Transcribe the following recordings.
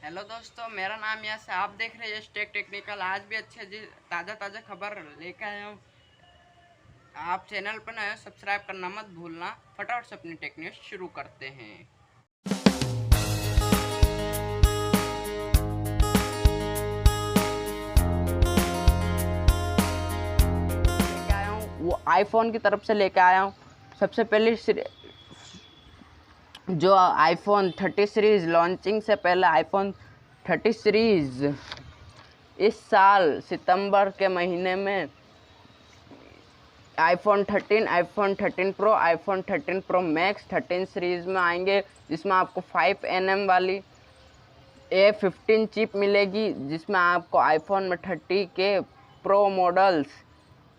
Hello दोस्तों, मेरा नाम यश है। आप देख रहे हैं यश टेक्निकल। आज भी अच्छे ताज़ा खबर लेकर आया हूँ। आप चैनल पर नए हो, सब्सक्राइब करना मत भूलना। फटाफट से अपनी टेक न्यूज़ शुरू करते हैं। लेके आया हूँ, वो आईफोन की तरफ से लेके आया हूँ। सबसे पहले जो आईफोन 30 सीरीज़ लॉन्चिंग से पहले आईफोन 30 सीरीज़ इस साल सितंबर के महीने में iPhone 13, iPhone 13 pro, iPhone 13 pro max 13 series में आएंगे, जिसमें आपको 5nm वाली A15 चिप मिलेगी, जिसमें आपको आईफोन में 30 के प्रो मॉडल्स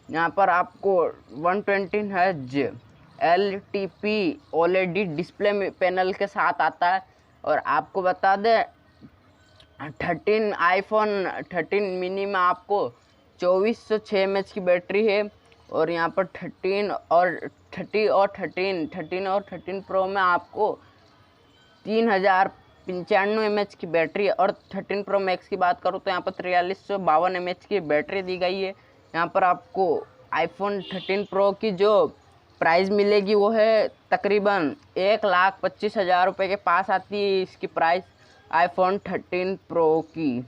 यहाँ पर आपको 120 hertz LTP OLED display panel के साथ आता है। और आपको बता दें, आईफोन 13 मिनी में आपको 2406 mAh की बैटरी है। और यहाँ पर 13 और 13 प्रो में आपको 3095 mAh की बैटरी है। और 13 प्रो मैक्स की बात करूँ तो यहाँ पर 4352 mAh की बैटरी दी गई है। यहाँ पर आपको आईफोन 13 प्रो की जो प्राइस मिलेगी वो है तकरीबन 1,25,000 रुपये के पास आती है इसकी प्राइस आईफोन 13 प्रो की।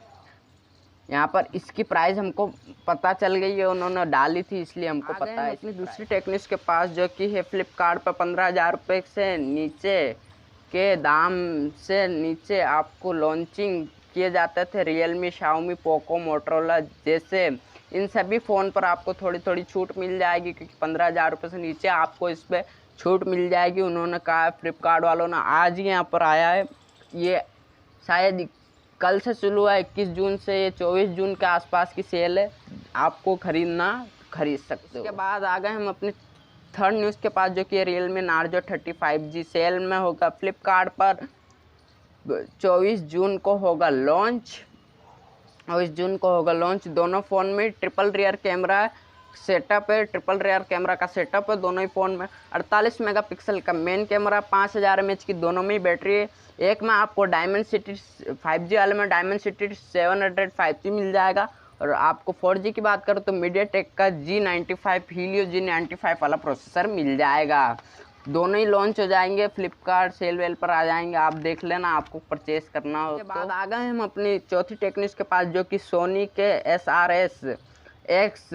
यहाँ पर इसकी प्राइस हमको पता चल गई है, उन्होंने डाली थी इसलिए हमको पता है। अपनी दूसरी टेक्निक्स के पास जो कि है फ्लिपकार्ट पर 15,000 रुपये से नीचे के दाम से नीचे आपको लॉन्चिंग किए जाते थे रियलमी, शाओमी, पोको, मोटरोला जैसे इन सभी फ़ोन पर आपको थोड़ी थोड़ी छूट मिल जाएगी, क्योंकि 15,000 रुपये से नीचे आपको इस पर छूट मिल जाएगी। उन्होंने कहा, फ्लिपकार्ट वालों ने आज ही यहाँ पर आया है। ये शायद कल से शुरू है, 21 जून से ये 24 जून के आसपास की सेल है। आपको खरीद सकते हो। उसके बाद आ गए हम अपनी थर्ड न्यूज़ के पास, जो कि रियलमी narzo30 5G सेल में होगा। फ्लिपकार्ट पर 24 जून को होगा लॉन्च। और इस जून को होगा लॉन्च। दोनों फ़ोन में ट्रिपल रियर कैमरा सेटअप है, ट्रिपल रियर कैमरा का सेटअप है दोनों ही फ़ोन में। 48 मेगापिक्सल का मेन कैमरा, 5000 mAh की दोनों में ही बैटरी है। एक में आपको डायमेंसिटी 5G वाले में डायमेंसिटी 705G मिल जाएगा। और आपको 4G की बात करो तो मीडियाटेक का G95 हीलियो G95 वाला प्रोसेसर मिल जाएगा। दोनों ही लॉन्च हो जाएंगे, फ्लिपकार्ट सेल वेल पर आ जाएंगे, आप देख लेना आपको परचेस करना हो। उसके बाद आ गए हम अपनी चौथी टेक्निक्स के पास, जो कि सोनी के SRS-X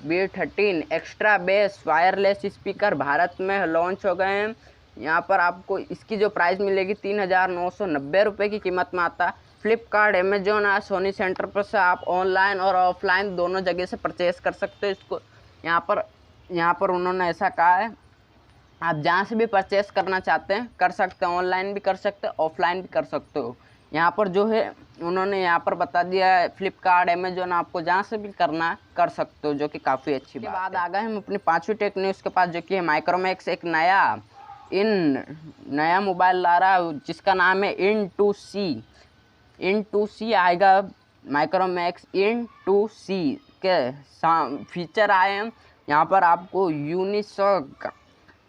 B13 extra base wireless speaker Bharat में लॉन्च हो गए हैं। यहाँ पर आपको इसकी जो प्राइस मिलेगी 3,990 रुपये की कीमत में आता है। फ्लिपकार्ट, अमेजोन और सोनी सेंटर पर से आप ऑनलाइन और ऑफलाइन दोनों जगह से परचेस कर सकते हो इसको। यहाँ पर उन्होंने ऐसा कहा है, आप जहाँ से भी परचेस करना चाहते हैं कर सकते हैं, ऑनलाइन भी कर सकते हैं, ऑफलाइन भी कर सकते हो। यहाँ पर जो है उन्होंने यहाँ पर बता दिया है, फ्लिपकार्ट, अमेजोन आपको जहाँ से भी करना है कर सकते हो, जो कि काफ़ी अच्छी बात है। बाद आ गए हम अपनी पाँचवीं टेक न्यूज़ के पास, जो कि है माइक्रोमैक्स एक नया मोबाइल ला रहा है, जिसका नाम है इन2C आएगा। माइक्रोमैक्स इन2C के फीचर आए हैं। यहाँ पर आपको यूनिसॉक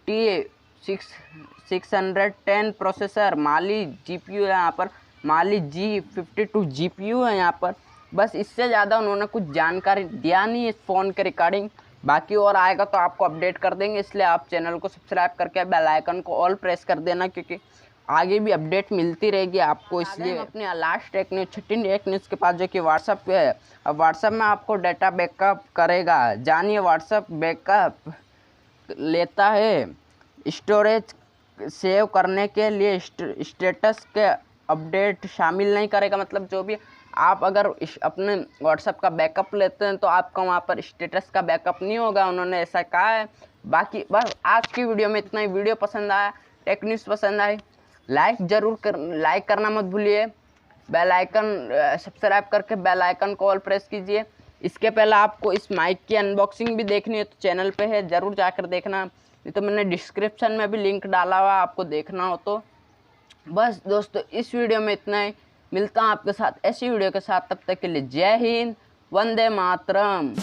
T610 प्रोसेसर, माली GPU है, यहाँ पर माली G52 GPU है यहाँ पर। बस इससे ज़्यादा उन्होंने कुछ जानकारी दिया नहीं इस फ़ोन के रिगार्डिंग। बाकी और आएगा तो आपको अपडेट कर देंगे, इसलिए आप चैनल को सब्सक्राइब करके बेल आइकन को ऑल प्रेस कर देना, क्योंकि आगे भी अपडेट मिलती रहेगी आपको। इसलिए अपनी लास्ट टेक न्यूज़, छठी टेक न्यूज़ के पास, जो कि व्हाट्सएप पे है। अब व्हाट्सएप में आपको डाटा बैकअप करेगा। जानिए, व्हाट्सएप बैकअप लेता है स्टोरेज सेव करने के लिए स्टेटस के अपडेट शामिल नहीं करेगा। मतलब जो भी आप अगर अपने व्हाट्सएप का बैकअप लेते हैं तो आपका वहाँ पर स्टेटस का बैकअप नहीं होगा, उन्होंने ऐसा कहा है। बाकी बस आज की वीडियो में इतना ही। वीडियो पसंद आया, टेक न्यूज़ पसंद आई, लाइक करना मत भूलिए। बेल आइकन सब्सक्राइब करके बेल आइकन को ऑल प्रेस कीजिए। इसके पहले आपको इस माइक की अनबॉक्सिंग भी देखनी है तो चैनल पे है, ज़रूर जाकर देखना। नहीं तो मैंने डिस्क्रिप्शन में भी लिंक डाला हुआ, आपको देखना हो तो। बस दोस्तों, इस वीडियो में इतना ही। मिलता हूँ आपके साथ ऐसी वीडियो के साथ, तब तक के लिए जय हिंद, वंदे मातरम।